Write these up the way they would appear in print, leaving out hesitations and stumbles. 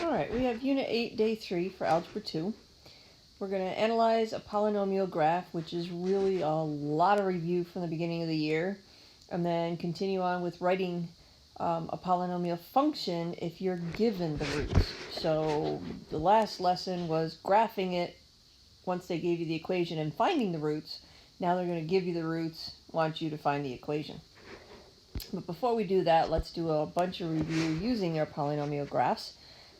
Alright, we have Unit 8, Day 3 for Algebra 2. We're going to analyze a polynomial graph, which is really a lot of review from the beginning of the year, and then continue on with writing a polynomial function if you're given the roots. So the last lesson was graphing it once they gave you the equation and finding the roots. Now they're going to give you the roots, want you to find the equation. But before we do that, let's do a bunch of review using our polynomial graphs.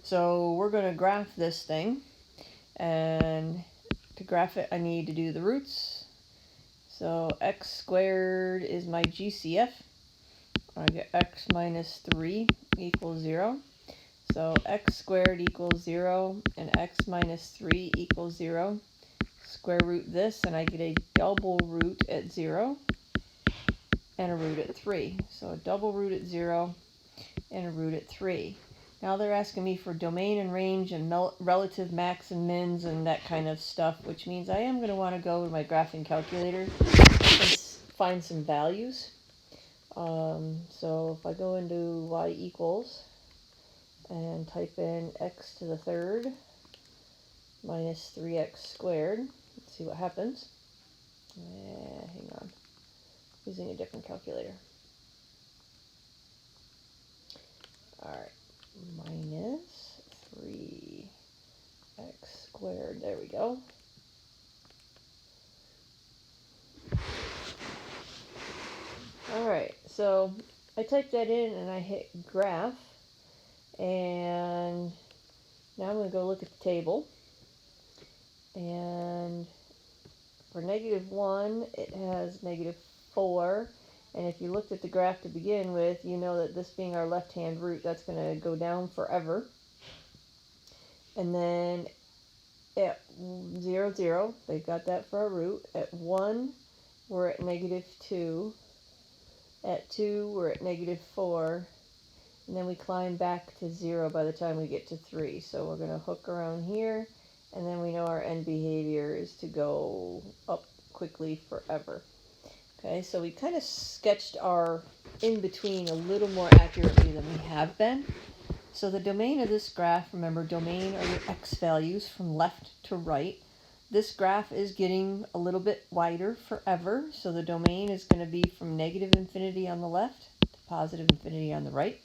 So we're going to graph this thing, and to graph it I need to do the roots. So x squared is my GCF. I get x minus 3 equals 0. So x squared equals 0 and x minus 3 equals 0. Square root this and I get a double root at 0 and a root at 3. So a double root at 0 and a root at 3. Now they're asking me for domain and range and relative max and mins and that kind of stuff, which means I am going to want to go to my graphing calculator and find some values. So if I go into y equals and type in x to the third minus 3x squared, let's see what happens. Hang on, using a different calculator. Alright, minus 3x squared, there we go. Alright, so I typed that in and I hit graph, and now I'm going to go look at the table, and for -1 it has -4, and if you looked at the graph to begin with, you know that this being our left-hand root, that's going to go down forever. And then at 0, 0, they've got that for our root. At 1, we're at -2. At 2, we're at -4. And then we climb back to 0 by the time we get to 3. So we're going to hook around here, and then we know our end behavior is to go up quickly forever. Okay, so we kind of sketched our in-between a little more accurately than we have been. So the domain of this graph, remember, domain are your x values from left to right. This graph is getting a little bit wider forever, so the domain is going to be from -infinity on the left to +infinity on the right.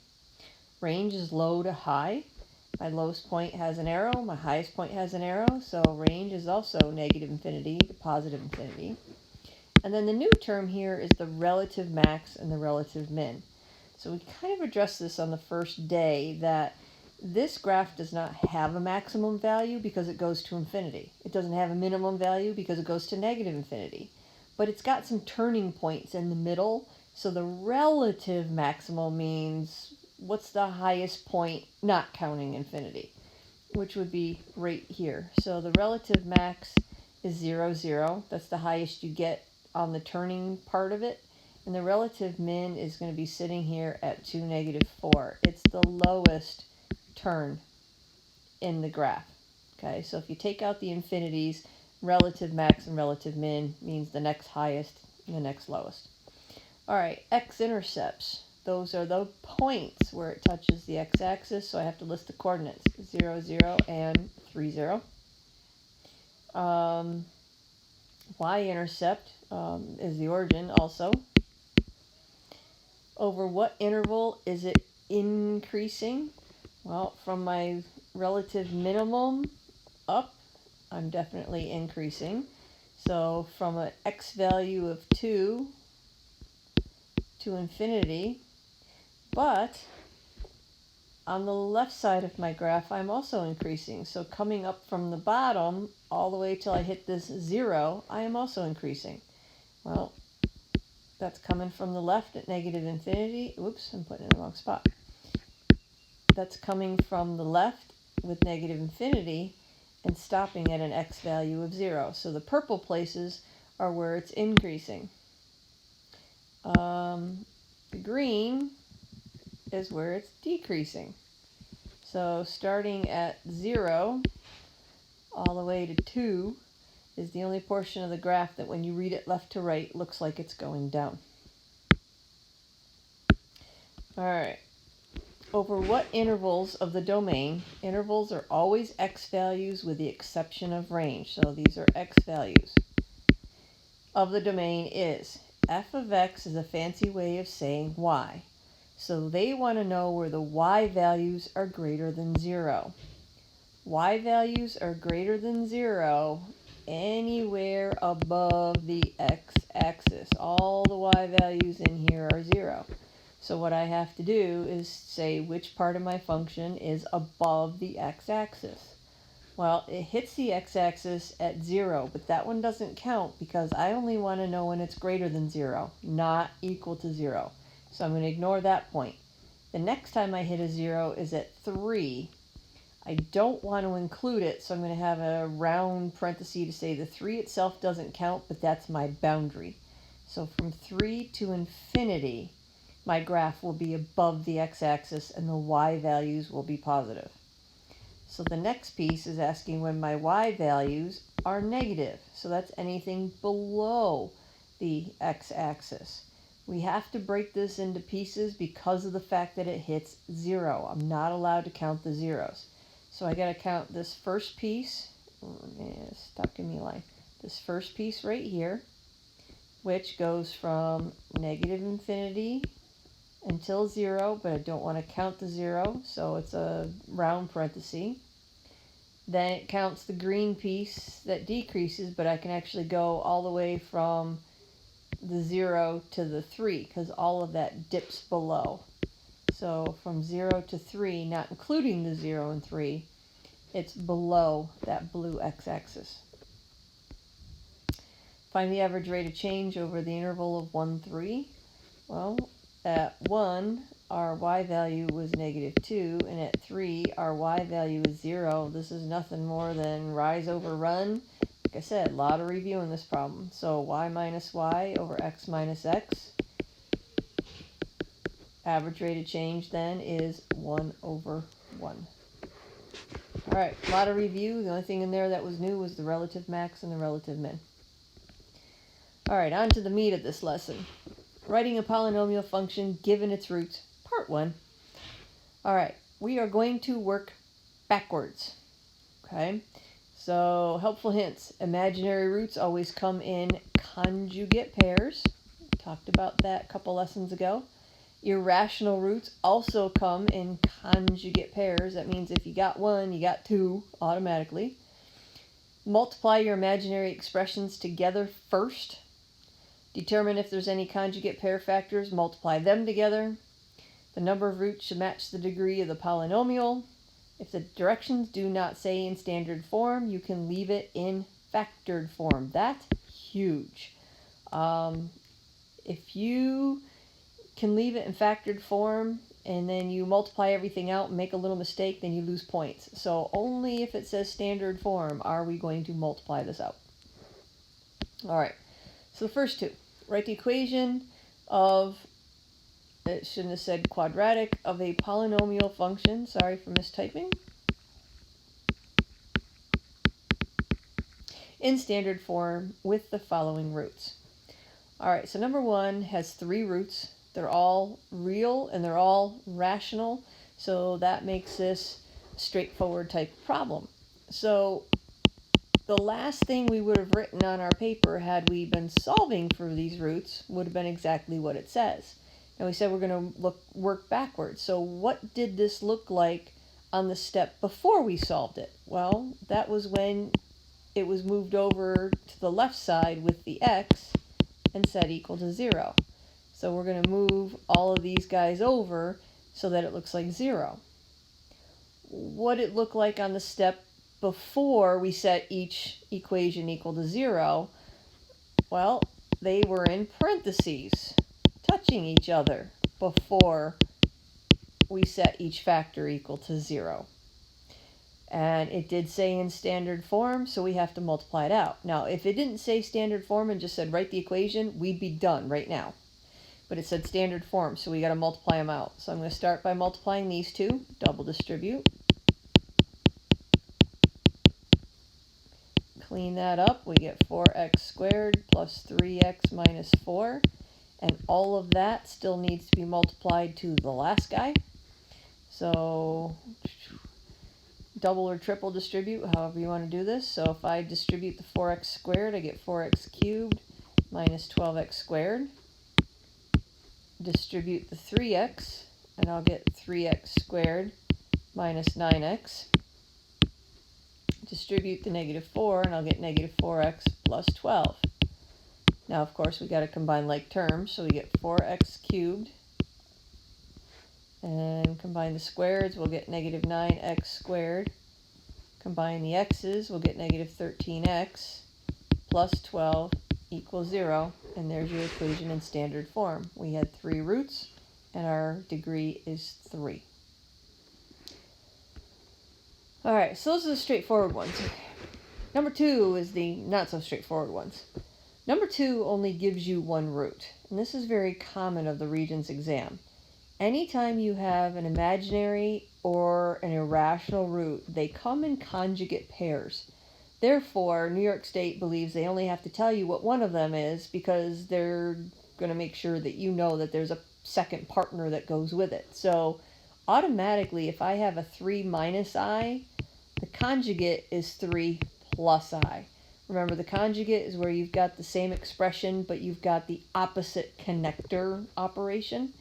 Range is low to high. My lowest point has an arrow, my highest point has an arrow, so range is also -infinity to +infinity. And then the new term here is the relative max and the relative min. So we kind of addressed this on the first day, that this graph does not have a maximum value because it goes to infinity. It doesn't have a minimum value because it goes to -infinity. But it's got some turning points in the middle, so the relative maximum means what's the highest point not counting infinity, which would be right here. So the relative max is 0, 0. That's the highest you get on the turning part of it, and the relative min is going to be sitting here at 2, -4. It's the lowest turn in the graph. Okay, so if you take out the infinities, relative max and relative min means the next highest and the next lowest. All right, x-intercepts. Those are the points where it touches the x-axis, so I have to list the coordinates, 0, 0, and 3, 0. Y-intercept is the origin also. Over what interval is it increasing? Well, from my relative minimum up, I'm definitely increasing. So from an x value of 2 to infinity, but on the left side of my graph, I'm also increasing. So coming up from the bottom all the way till I hit this 0, I am also increasing. Well, that's coming from the left at -infinity. Oops, I'm putting it in the wrong spot. That's coming from the left with -infinity and stopping at an x value of 0. So the purple places are where it's increasing. The green is where it's decreasing. So starting at 0 all the way to 2 is the only portion of the graph that when you read it left to right looks like it's going down. Alright, over what intervals of the domain, intervals are always x values with the exception of range, so these are x values, of the domain is. F of x is a fancy way of saying y. So they want to know where the y values are greater than 0. Y values are greater than 0 anywhere above the x-axis. All the y values in here are 0. So what I have to do is say which part of my function is above the x-axis. Well, it hits the x-axis at 0, but that one doesn't count because I only want to know when it's greater than 0, not equal to 0. So I'm going to ignore that point. The next time I hit a 0 is at 3. I don't want to include it, so I'm going to have a round parenthesis to say the 3 itself doesn't count, but that's my boundary. So from 3 to infinity, my graph will be above the x-axis and the y values will be positive. So the next piece is asking when my y values are negative. So that's anything below the x-axis. We have to break this into pieces because of the fact that it hits 0. I'm not allowed to count the zeros. So I got to count this first piece. Stop giving me a line. This first piece right here, which goes from negative infinity until 0, but I don't want to count the 0, so it's a round parenthesis. Then it counts the green piece that decreases, but I can actually go all the way from the 0 to the 3, because all of that dips below. So from 0 to 3, not including the 0 and 3, it's below that blue x-axis. Find the average rate of change over the interval of 1, 3. Well, at 1, our y value was negative 2, and at 3, our y value is 0. This is nothing more than rise over run. Like I said, a lot of reviewing this problem. So y minus y over x minus x. Average rate of change then is 1 over 1. All right, a lot of review. The only thing in there that was new was the relative max and the relative min. All right, on to the meat of this lesson. Writing a polynomial function given its roots, part 1. All right, we are going to work backwards. Okay, so helpful hints. Imaginary roots always come in conjugate pairs. Talked about that a couple lessons ago. Irrational roots also come in conjugate pairs. That means if you got 1, you got 2 automatically. Multiply your imaginary expressions together first. Determine if there's any conjugate pair factors, multiply them together. The number of roots should match the degree of the polynomial. If the directions do not say in standard form, you can leave it in factored form. That's huge. If you can leave it in factored form and then you multiply everything out and make a little mistake, then you lose points. So only if it says standard form are we going to multiply this out. All right, so the first two. Write the equation of, it shouldn't have said quadratic, of a polynomial function. Sorry for mistyping. In standard form with the following roots. All right, so number 1 has 3 roots. They're all real and they're all rational. So that makes this a straightforward type of problem. So the last thing we would have written on our paper had we been solving for these roots would have been exactly what it says. And we said we're going to work backwards. So what did this look like on the step before we solved it? Well, that was when it was moved over to the left side with the x and set equal to 0. So we're going to move all of these guys over so that it looks like 0. What it looked like on the step before we set each equation equal to 0, well, they were in parentheses, touching each other before we set each factor equal to 0. And it did say in standard form, so we have to multiply it out. Now, if it didn't say standard form and just said write the equation, we'd be done right now. But it said standard form, so we got to multiply them out. So I'm going to start by multiplying these two, double distribute. Clean that up, we get 4x squared plus 3x minus 4. And all of that still needs to be multiplied to the last guy. So double or triple distribute, however you want to do this. So if I distribute the 4x squared, I get 4x cubed minus 12x squared. Distribute the 3x, and I'll get 3x squared minus 9x. Distribute the negative 4, and I'll get negative 4x plus 12. Now, of course, we got to combine like terms, so we get 4x cubed. And combine the squareds, we'll get negative 9x squared. Combine the x's, we'll get negative 13x plus 12 equals 0. And there's your equation in standard form. We had 3 roots, and our degree is 3. All right, so those are the straightforward ones. Number 2 is the not so straightforward ones. Number 2 only gives you 1 root, and this is very common of the Regents exam. Anytime you have an imaginary or an irrational root, they come in conjugate pairs. Therefore, New York State believes they only have to tell you what one of them is because they're going to make sure that you know that there's a second partner that goes with it. So automatically, if I have a 3 minus I, the conjugate is 3 plus I. Remember, the conjugate is where you've got the same expression, but you've got the opposite connector operation.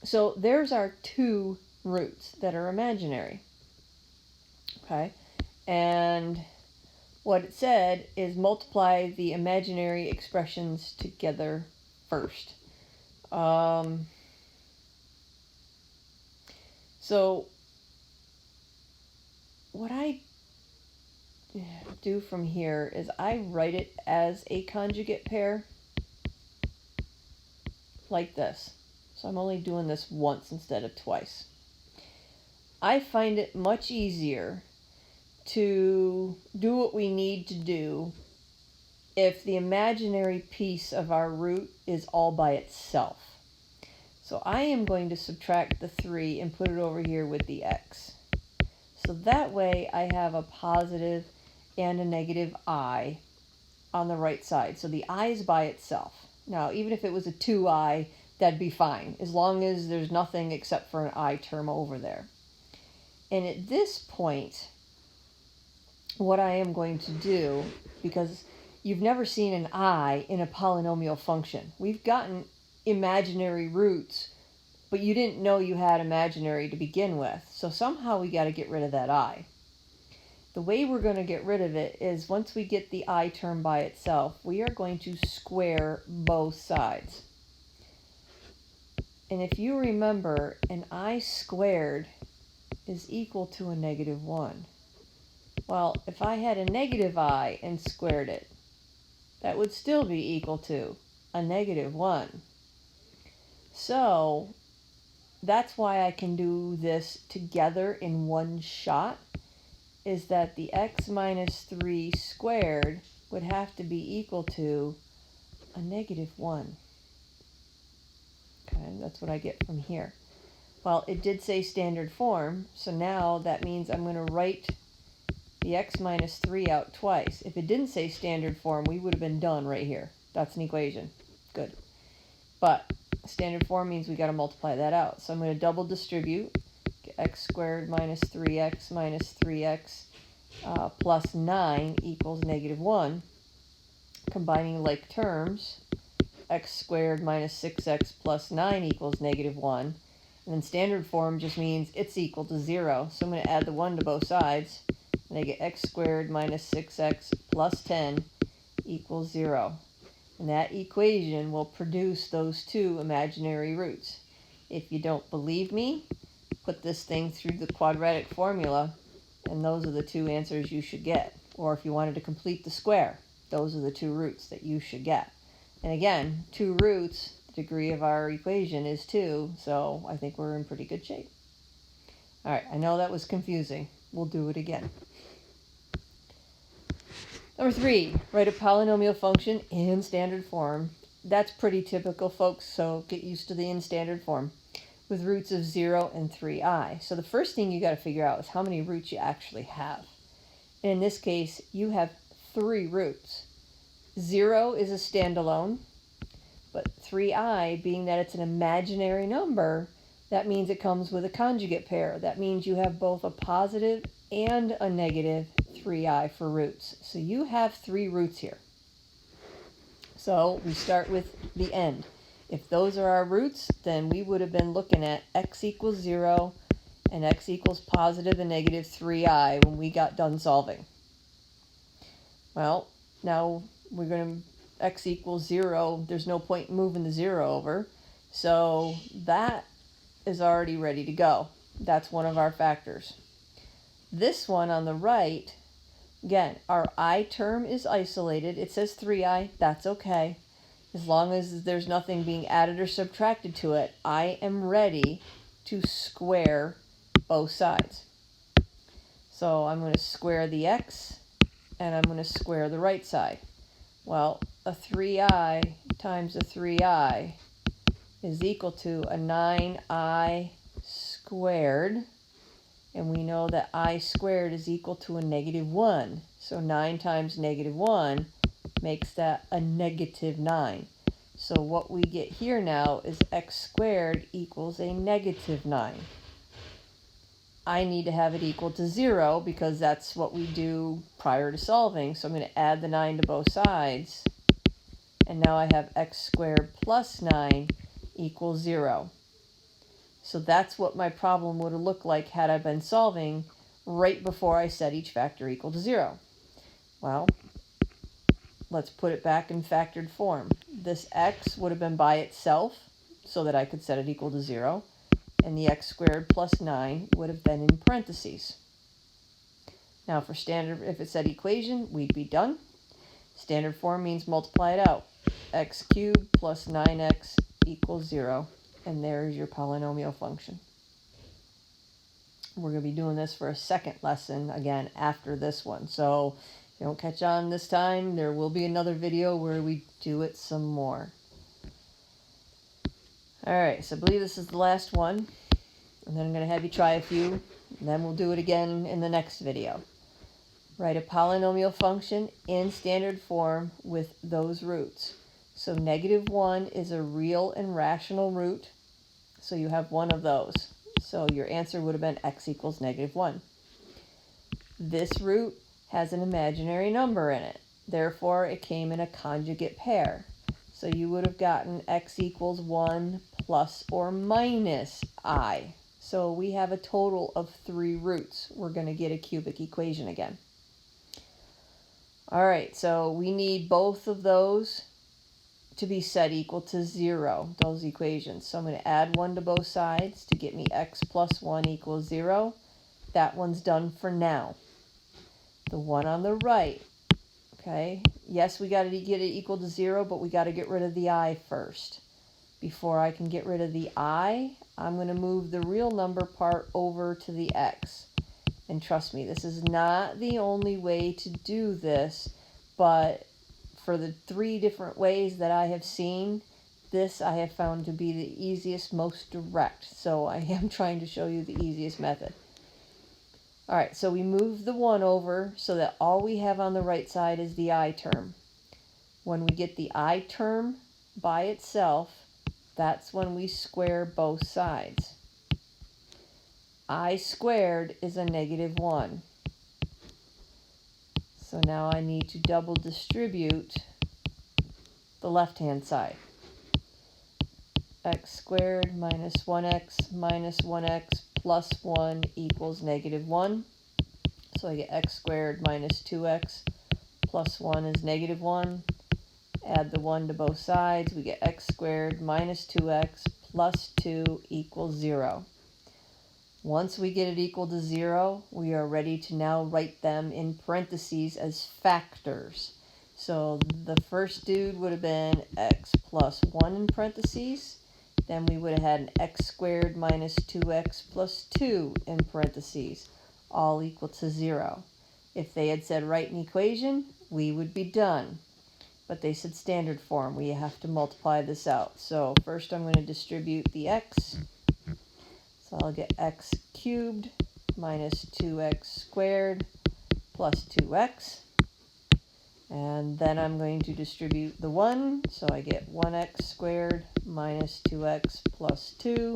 So there's our 2 roots that are imaginary. Okay, and what it said is multiply the imaginary expressions together first. So what I do from here is I write it as a conjugate pair like this. So I'm only doing this once instead of twice. I find it much easier to do what we need to do if the imaginary piece of our root is all by itself. So I am going to subtract the 3 and put it over here with the x. So that way I have a positive and a negative I on the right side. So the I is by itself. Now, even if it was a 2i, that'd be fine, as long as there's nothing except for an I term over there. And at this point, what I am going to do, because you've never seen an I in a polynomial function. We've gotten imaginary roots, but you didn't know you had imaginary to begin with. So somehow we got to get rid of that I. The way we're going to get rid of it is once we get the I term by itself, we are going to square both sides. And if you remember, an I squared is equal to a negative 1. Well, if I had a negative I and squared it, that would still be equal to a negative 1. So that's why I can do this together in one shot, is that the x minus 3 squared would have to be equal to a negative 1. Okay, that's what I get from here. Well, it did say standard form, so now that means I'm going to write the x minus 3 out twice. If it didn't say standard form, we would have been done right here. That's an equation. Good. But standard form means we got to multiply that out. So I'm going to double distribute. Get x squared minus 3x minus 3x plus 9 equals negative 1. Combining like terms, x squared minus 6x plus 9 equals negative 1. And then standard form just means it's equal to 0. So I'm going to add the 1 to both sides. And I get x squared minus 6x plus 10 equals 0. And that equation will produce those 2 imaginary roots. If you don't believe me, put this thing through the quadratic formula, and those are the 2 answers you should get. Or if you wanted to complete the square, those are the 2 roots that you should get. And again, 2 roots, the degree of our equation is 2, so I think we're in pretty good shape. All right, I know that was confusing. We'll do it again. Number 3, write a polynomial function in standard form. That's pretty typical, folks, so get used to the in standard form, with roots of 0 and 3i. So the first thing you got to figure out is how many roots you actually have. And in this case, you have 3 roots. 0 is a standalone, but 3i, being that it's an imaginary number, that means it comes with a conjugate pair. That means you have both a positive and a negative 3i for roots. So you have 3 roots here. So we start with the end. If those are our roots, then we would have been looking at x equals 0 and x equals positive and negative 3i when we got done solving. Well, now we're going to x equals 0. There's no point in moving the 0 over. So that is already ready to go. That's one of our factors. This one on the right, again, our I term is isolated. It says 3i. That's okay. As long as there's nothing being added or subtracted to it, I am ready to square both sides. So I'm going to square the x, and I'm going to square the right side. Well, a 3i times a 3i is equal to a 9i squared. And we know that I squared is equal to a negative 1. So 9 times negative 1 makes that a negative 9. So what we get here now is x squared equals a negative 9. I need to have it equal to 0 because that's what we do prior to solving. So I'm going to add the 9 to both sides. And now I have x squared plus 9 equals 0. So that's what my problem would have looked like had I been solving right before I set each factor equal to 0. Well, let's put it back in factored form. This x would have been by itself so that I could set it equal to 0. And the x squared plus 9 would have been in parentheses. Now for standard, if it said equation, we'd be done. Standard form means multiply it out. X cubed plus 9x equals 0. And there's your polynomial function. We're going to be doing this for a second lesson again after this one. So if you don't catch on this time, there will be another video where we do it some more. Alright, so I believe this is the last one. And then I'm going to have you try a few. And then we'll do it again in the next video. Write a polynomial function in standard form with those roots. So negative 1 is a real and rational root. So you have one of those. So your answer would have been x equals negative 1. This root has an imaginary number in it. Therefore, it came in a conjugate pair. So you would have gotten x equals 1 plus or minus I. So we have a total of 3 roots. We're going to get a cubic equation again. All right, so we need both of those to be set equal to 0, those equations. So I'm going to add 1 to both sides to get me x plus 1 equals 0. That one's done for now. The one on the right, okay, yes, we got to get it equal to 0, but we got to get rid of the I first. Before I can get rid of the I, I'm going to move the real number part over to the x. And trust me, this is not the only way to do this, but for the 3 different ways that I have seen, this I have found to be the easiest, most direct. So I am trying to show you the easiest method. All right, so we move the 1 over so that all we have on the right side is the I term. When we get the I term by itself, that's when we square both sides. I squared is a negative 1. So now I need to double distribute the left-hand side. X squared minus 1x plus 1 equals negative 1. So I get x squared minus 2x plus 1 is negative 1. Add the 1 to both sides. We get x squared minus 2x plus 2 equals 0. Once we get it equal to 0, we are ready to now write them in parentheses as factors. So the first dude would have been x plus 1 in parentheses. Then we would have had an x squared minus 2x plus 2 in parentheses, all equal to 0. If they had said write an equation, we would be done. But they said standard form. We have to multiply this out. So first I'm going to distribute the x. So I'll get x cubed minus 2x squared plus 2x. And then I'm going to distribute the 1. So I get 1x squared minus 2x plus 2.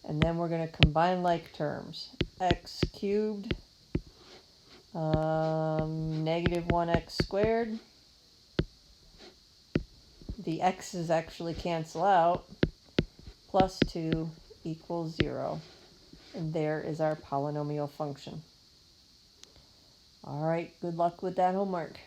And then we're going to combine like terms. X cubed, negative 1x squared. The x's actually cancel out. Plus 2 equals 0. And there is our polynomial function. All right, good luck with that homework.